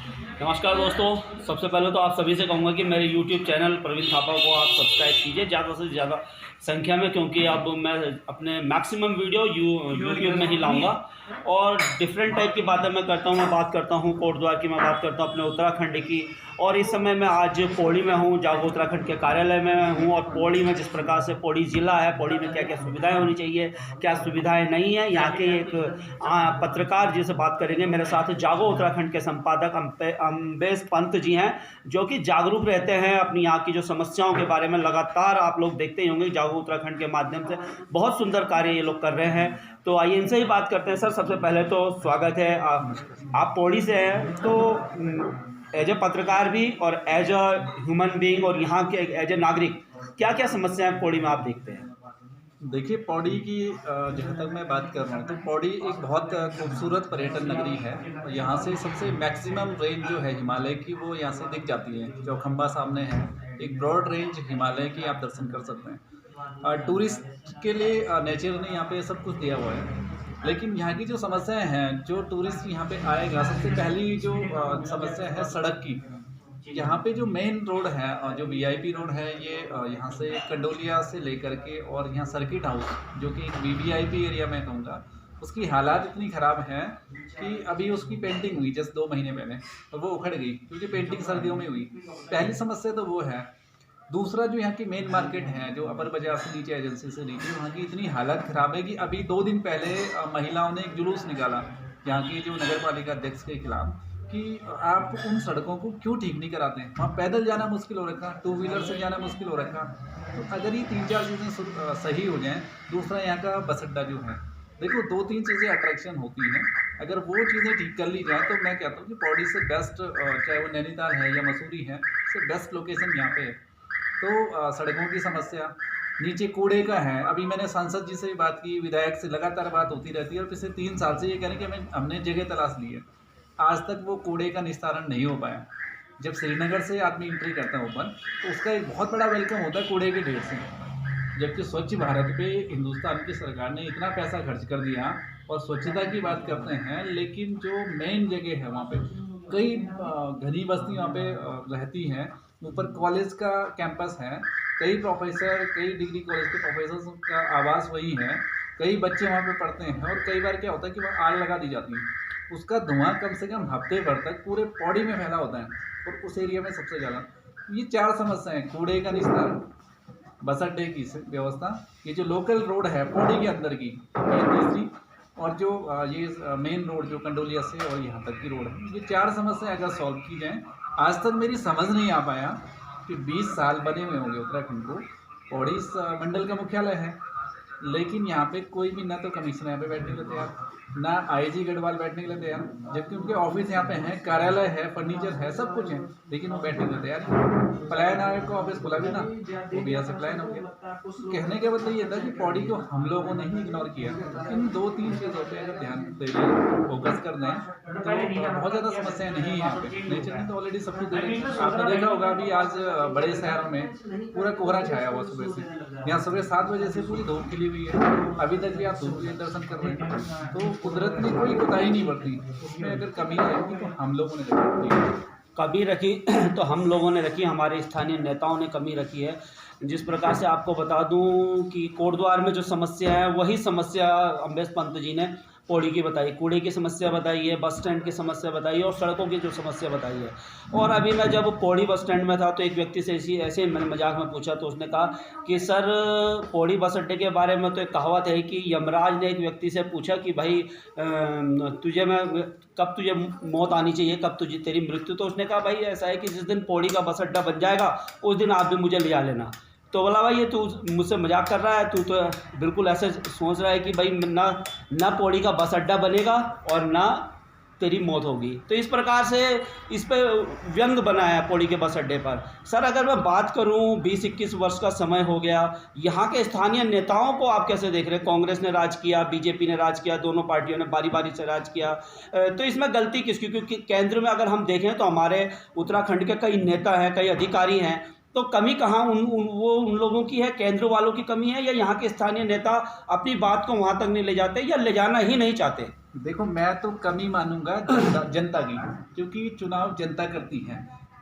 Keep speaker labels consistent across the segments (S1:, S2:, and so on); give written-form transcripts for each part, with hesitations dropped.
S1: नमस्कार दोस्तों, सबसे पहले तो आप सभी से कहूँगा कि मेरे YouTube चैनल प्रवीण थापा को आप सब्सक्राइब कीजिए ज़्यादा से ज़्यादा संख्या में, क्योंकि अब मैं अपने मैक्सिमम वीडियो यूट्यूब में ही लाऊंगा और डिफरेंट टाइप की बातें मैं करता हूँ। मैं बात करता हूँ कोटद्वार की, मैं बात करता हूँ अपने उत्तराखंड की। और इस समय मैं आज पौड़ी में हूँ, जागो उत्तराखंड के कार्यालय में हूँ। और पौड़ी में जिस प्रकार से पौड़ी ज़िला है, पौड़ी में क्या क्या सुविधाएँ होनी चाहिए, क्या सुविधाएँ नहीं हैं, यहाँ के एक पत्रकार जी से बात करेंगे। मेरे साथ जागो उत्तराखंड के संपादक अम्बेश पंत जी हैं, जो कि जागरूक रहते हैं अपनी यहाँ की जो समस्याओं के बारे में। लगातार आप लोग देखते ही होंगे जागो उत्तराखंड के माध्यम से बहुत सुंदर कार्य ये लोग कर रहे हैं। तो आइए इनसे ही बात करते हैं। सर, सबसे पहले तो स्वागत है। आप पौड़ी से हैं, तो एज ए पत्रकार भी और एज अ ह्यूमन बीइंग और यहाँ के एज ए नागरिक क्या क्या समस्याएं पौड़ी में आप देखते हैं?
S2: देखिए, पौड़ी की जहाँ तक मैं बात कर रहा हूँ तो पौड़ी एक बहुत खूबसूरत पर्यटन नगरी है। यहाँ से सबसे मैक्सिमम रेंज जो है हिमालय की वो यहाँ से दिख जाती है। चौखंबा सामने है, एक ब्रॉड रेंज हिमालय की आप दर्शन कर सकते हैं। टूरिस्ट के लिए नेचर ने यहाँ पे सब कुछ दिया हुआ है। लेकिन यहाँ की जो समस्याएं हैं, जो टूरिस्ट यहाँ पे आएगा, सबसे पहली जो समस्या है सड़क की। यहाँ पे जो मेन रोड है, जो वीआईपी रोड है, ये यहाँ से कंडोलिया से लेकर के और यहाँ सर्किट हाउस जो कि एक वीवीआईपी एरिया में कहूँगा, उसकी हालात इतनी ख़राब है कि अभी उसकी पेंटिंग हुई जस्ट 2 महीने पहले और वो उखड़ गई, क्योंकि पेंटिंग सर्दियों में हुई। पहली समस्या तो वो है। दूसरा, जो यहाँ की मेन मार्केट है, जो अपर बाजार से नीचे एजेंसी से नीचे, वहाँ की इतनी हालत ख़राब है कि अभी 2 दिन पहले महिलाओं ने एक जुलूस निकाला यहाँ की जो नगर पालिका अध्यक्ष के खिलाफ कि आप उन सड़कों को क्यों ठीक नहीं कराते हैं। वहाँ पैदल जाना मुश्किल हो रखा, 2 व्हीलर से जाना मुश्किल हो रखा। तो अगर ये 3-4 चीज़ें सही हो जाएं। दूसरा, यहाँ का बस अड्डा जो है, देखो 2-3 चीज़ें अट्रैक्शन होती हैं, अगर वो चीज़ें ठीक कर ली जाए तो मैं कहता हूँ कि पौड़ी से बेस्ट, चाहे वो नैनीताल है या मसूरी है, से बेस्ट लोकेशन यहाँ पे है। तो सड़कों की समस्या, नीचे कूड़े का है। अभी मैंने सांसद जी से भी बात की, विधायक से लगातार बात होती रहती है और पिछले 3 साल से ये कह रहे हैं कि हमने जगह तलाश ली है, आज तक वो कूड़े का निस्तारण नहीं हो पाया। जब श्रीनगर से आदमी एंट्री करता है ऊपर, तो उसका एक बहुत बड़ा वेलकम होता है कूड़े के ढेर से। जबकि स्वच्छ भारत पे हिंदुस्तान की सरकार ने इतना पैसा खर्च कर दिया और स्वच्छता की बात करते हैं, लेकिन जो मेन जगह है वहाँ पे कई घनी बस्ती वहाँ पे रहती हैं। ऊपर कॉलेज का कैंपस है, कई प्रोफेसर, कई डिग्री कॉलेज के प्रोफेसर का आवास वही है, कई बच्चे वहाँ पे पढ़ते हैं। और कई बार क्या होता है कि वहाँ आग लगा दी जाती है, उसका धुआं कम से कम हफ्ते भर तक पूरे पौड़ी में फैला होता है, और उस एरिया में सबसे ज़्यादा। ये 4 समस्याएं, कूड़े का निस्तारण, बस अड्डे की व्यवस्था, ये जो लोकल रोड है पौड़ी के अंदर की, ये तीसरी, और जो ये मेन रोड जो कंडोलिया से और यहाँ तक की रोड है, ये 4 समस्याएं अगर सॉल्व की जाएँ। आज तक मेरी समझ नहीं आ पाया कि 20 साल बने हुए होंगे उत्तराखंड को, पौड़ी इस मंडल का मुख्यालय है, लेकिन यहाँ पे कोई भी ना तो कमिश्नर यहाँ पे बैठने के लिए तैयार, ना आईजी गढ़वाल बैठने के लिए तैयार, जबकि उनके ऑफिस यहाँ पे हैं, कार्यालय है, फर्नीचर है, सब कुछ है, लेकिन वो बैठने के लिए तैयार नहीं। पलायन आयोग का ऑफिस खुला भी ना, वो भी यहाँ से पलायन हो गया। कहने का मतलब ये था कि पौड़ी को हम लोगों ने ही इग्नोर किया। इन 2-3 चीज़ों पे अगर ध्यान दे दें, फोकस कर दें, तो बहुत ज़्यादा समस्याएं नहीं है यहाँ पे। नेचर ने तो ऑलरेडी सब कुछ दे रखा। आपने देखा होगा अभी आज बड़े शहरों में पूरा कोहरा छाया हुआ सुबह से, यहाँ सुबह 7 बजे से पूरी धूप खिली हुई है, अभी तक भी आप धूप के दर्शन कर रहे हैं। तो कुदरत ने कोई कोताही नहीं बरती, उसमें अगर कमी रहेगी तो हम लोगों ने
S1: कमी रखी तो हम लोगों ने रखी, हमारे स्थानीय नेताओं ने कमी रखी है। जिस प्रकार से आपको बता दूं कि कोटद्वार में जो समस्या है वही समस्या अम्बेश पंत जी ने पौड़ी की बताई, कूड़े की समस्या बताई है, बस स्टैंड की समस्या बताई है और सड़कों की जो समस्या बताई है। और अभी मैं जब पौड़ी बस स्टैंड में था तो एक व्यक्ति से ऐसे मैंने मजाक में पूछा, तो उसने कहा कि सर, पौड़ी बस अड्डे के बारे में तो एक कहावत है कि यमराज ने एक व्यक्ति से पूछा कि भाई कब तुझे मौत आनी चाहिए, कब तुझे तेरी मृत्यु। तो उसने कहा भाई ऐसा है कि जिस दिन पौड़ी का बस अड्डा बन जाएगा उस दिन आप भी मुझे लिया लेना। तो बोला भाई ये तू मुझसे मजाक कर रहा है, तू तो बिल्कुल ऐसे सोच रहा है कि भाई ना पौड़ी का बस अड्डा बनेगा और ना तेरी मौत होगी। तो इस प्रकार से इस पे व्यंग बना है पौड़ी के बस अड्डे पर। सर, अगर मैं बात करूं 20-21 वर्ष का समय हो गया, यहाँ के स्थानीय नेताओं को आप कैसे देख रहे हैं? कांग्रेस ने राज किया, बीजेपी ने राज किया, दोनों पार्टियों ने बारी बारी से राज किया। तो इसमें गलती किसकी? क्योंकि केंद्र में अगर हम देखें तो हमारे उत्तराखंड के कई नेता हैं, कई अधिकारी हैं, तो कमी कहाँ उन लोगों की है, केंद्र वालों की कमी है, या यहाँ के स्थानीय नेता अपनी बात को वहाँ तक नहीं ले जाते या ले जाना ही नहीं चाहते?
S2: देखो, मैं तो कमी मानूंगा जनता की, क्योंकि चुनाव जनता करती है।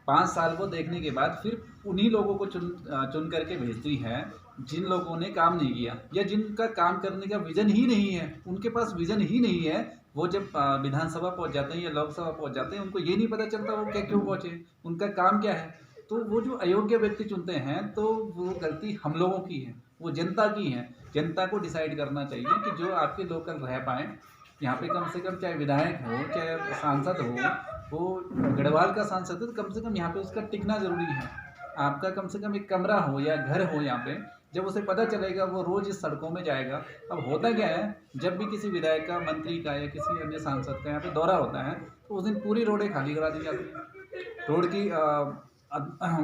S2: 5 साल को देखने के बाद फिर उन्हीं लोगों को चुन करके भेजती है जिन लोगों ने काम नहीं किया या जिनका काम करने का विजन ही नहीं है। उनके पास विजन ही नहीं है, वो जब विधानसभा पहुंच जाते हैं या लोकसभा पहुंच जाते हैं, उनको ये नहीं पता चलता वो क्या क्यों पहुंचे, उनका काम क्या है। तो वो जो अयोग्य व्यक्ति चुनते हैं, तो वो गलती हम लोगों की है, वो जनता की है। जनता को डिसाइड करना चाहिए कि जो आपके लोकल रह पाएँ, यहाँ पे कम से कम चाहे विधायक हो चाहे सांसद हो, वो गढ़वाल का सांसद है तो कम से कम यहाँ पे उसका टिकना ज़रूरी है। आपका कम से कम एक कमरा हो या घर हो यहाँ पे, जब उसे पता चलेगा वो रोज़ इस सड़कों में जाएगा। अब होता क्या है, जब भी किसी विधायक का, मंत्री का या किसी अन्य सांसद का यहाँ पे दौरा होता है, तो उस दिन पूरी रोडें खाली करा दी जाती है। रोड की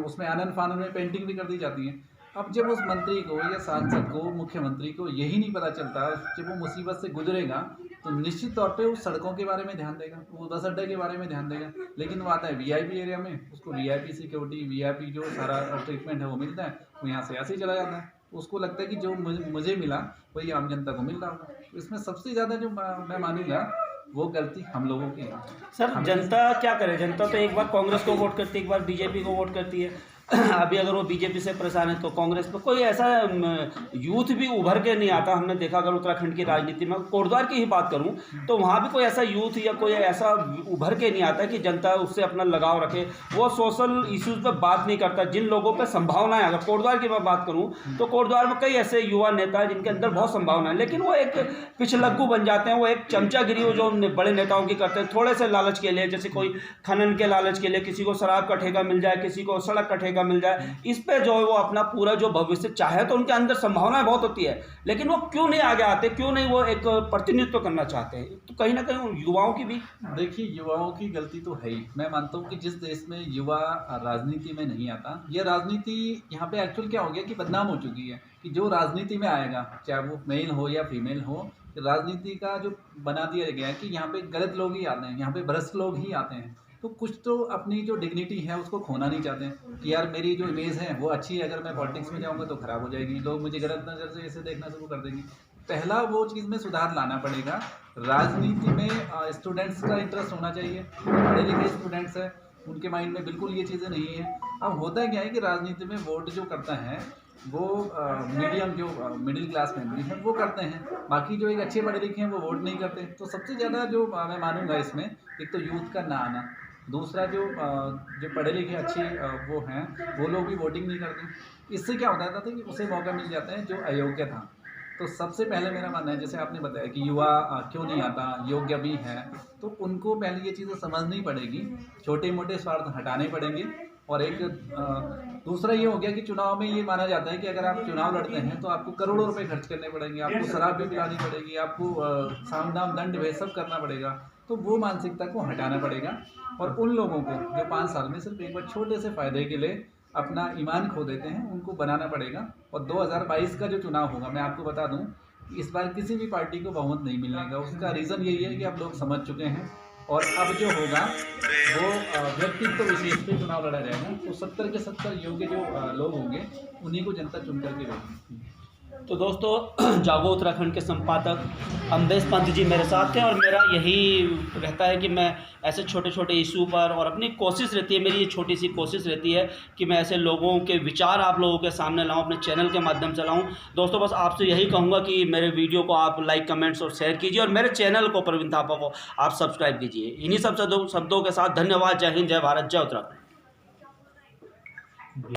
S2: उसमें आनन फानन में पेंटिंग भी कर दी जाती है। अब जब उस मंत्री को या सांसद को, मुख्यमंत्री को यही नहीं पता चलता, जब वो मुसीबत से गुजरेगा तो निश्चित तौर पे उस सड़कों के बारे में ध्यान देगा, वो बस अड्डे के बारे में ध्यान देगा। लेकिन वो आता है वीआईपी एरिया में, उसको वीआईपी सिक्योरिटी, वीआईपी जो सारा ट्रीटमेंट है वो मिलता है, वो यहाँ से ऐसे ही चला जाता है। उसको लगता है कि जो मुझे मिला वही आम जनता को मिल रहा होगा। इसमें सबसे ज़्यादा जो मैं मानूंगा वो गलती हम लोगों की है।
S1: सर, जनता क्या करे? जनता तो एक बार कांग्रेस को वोट करती है, एक बार बीजेपी को वोट करती है। अभी अगर वो बीजेपी से परेशान है तो कांग्रेस में कोई ऐसा यूथ भी उभर के नहीं आता। हमने देखा, अगर उत्तराखंड की राजनीति में कोटद्वार की ही बात करूं तो वहाँ भी कोई ऐसा यूथ या कोई ऐसा उभर के नहीं आता कि जनता उससे अपना लगाव रखे। वो सोशल इश्यूज़ पे बात नहीं करता। जिन लोगों पे संभावना है, अगर कोटद्वार की मैं बात करूँ तो कोटद्वार में कई ऐसे युवा नेता हैं जिनके अंदर बहुत संभावना है, लेकिन वो एक पिछलग्गू बन जाते हैं। वो एक चमचागिरी जो बड़े नेताओं की करते हैं, थोड़े से लालच के लिए, जैसे कोई खनन के लालच के लिए, किसी को शराब का ठेका मिल जाए, किसी को सड़क का ठेका मिल जाए, इस पे जो है वो अपना पूरा जो भविष्य चाहे तो उनके अंदर संभावनाएं बहुत होती है, लेकिन वो क्यों नहीं आगे आते, क्यों नहीं वो एक प्रतिनिधित्व करना चाहते हैं? तो कहीं ना कहीं उन युवाओं की भी,
S2: देखिए, युवाओं की गलती तो है ही। मैं मानता हूँ कि जिस देश में युवा राजनीति में नहीं आता, ये राजनीति यहाँ पे एक्चुअल क्या हो गया कि बदनाम हो चुकी है कि जो राजनीति में आएगा, चाहे वो मेल हो या फीमेल हो, राजनीति का जो बना दिया गया है कि यहाँ पे गलत लोग ही आते हैं, यहाँ पे भ्रष्ट लोग ही आते हैं। तो कुछ तो अपनी जो डिग्निटी है उसको खोना नहीं चाहते हैं कि यार मेरी जो इमेज है वो अच्छी है, अगर मैं पॉलिटिक्स में जाऊंगा तो खराब हो जाएगी, लोग मुझे गलत नज़र से ऐसे देखना शुरू कर देंगे। पहला वो चीज़ में सुधार लाना पड़ेगा। राजनीति में स्टूडेंट्स का इंटरेस्ट होना चाहिए। पढ़े लिखे स्टूडेंट्स हैं, उनके माइंड में बिल्कुल ये चीज़ें नहीं है। अब होता क्या है कि राजनीति में वोट जो करता है वो मीडियम, जो मिडिल क्लास फैमिली है वो करते हैं, बाकी जो एक अच्छे पढ़े लिखे हैं वो वोट नहीं करते। तो सबसे ज़्यादा जो मैं मानूंगा इसमें, एक तो यूथ का ना आना, दूसरा जो पढ़े लिखे अच्छे वो हैं वो लोग भी वोटिंग नहीं करते। इससे क्या होता था कि उसे मौका मिल जाता है जो अयोग्य था। तो सबसे पहले मेरा मानना है, जैसे आपने बताया कि युवा क्यों नहीं आता, योग्य भी है, तो उनको पहले ये चीज़ें समझनी पड़ेगी, छोटे मोटे स्वार्थ हटाने पड़ेंगे। और एक दूसरा ये हो गया कि चुनाव में ये माना जाता है कि अगर आप चुनाव लड़ते हैं तो आपको करोड़ों रुपए खर्च करने पड़ेंगे, आपको शराब भी पिलानी पड़ेगी, आपको साम दाम दंड भेद सब करना पड़ेगा। तो वो मानसिकता को हटाना पड़ेगा और उन लोगों को जो 5 साल में सिर्फ एक बार छोटे से फ़ायदे के लिए अपना ईमान खो देते हैं, उनको बनाना पड़ेगा। और 2022 का जो चुनाव होगा, मैं आपको बता दूं, इस बार किसी भी पार्टी को बहुमत नहीं मिलने का। उसका रीज़न यही है कि अब लोग समझ चुके हैं और अब जो होगा वो व्यक्तित्व विशेष पे चुनाव लड़ा जाएगा। तो 70 के 70 योग्य जो लोग होंगे उन्हीं को जनता चुन करके भेजेगी।
S1: तो दोस्तों, जागो उत्तराखंड के संपादक अम्बेश पंत जी मेरे साथ थे और मेरा यही रहता है कि मैं ऐसे छोटे छोटे इशू पर, और अपनी कोशिश रहती है, मेरी ये छोटी सी कोशिश रहती है कि मैं ऐसे लोगों के विचार आप लोगों के सामने लाऊं, अपने चैनल के माध्यम से लाऊं। दोस्तों, बस आपसे यही कहूँगा कि मेरे वीडियो को आप लाइक, कमेंट्स और शेयर कीजिए और मेरे चैनल को, प्रवीण थापा को, आप सब्सक्राइब कीजिए। इन्हीं सब शब्दों के साथ धन्यवाद। जय हिंद, जय भारत, जय उत्तराखंड।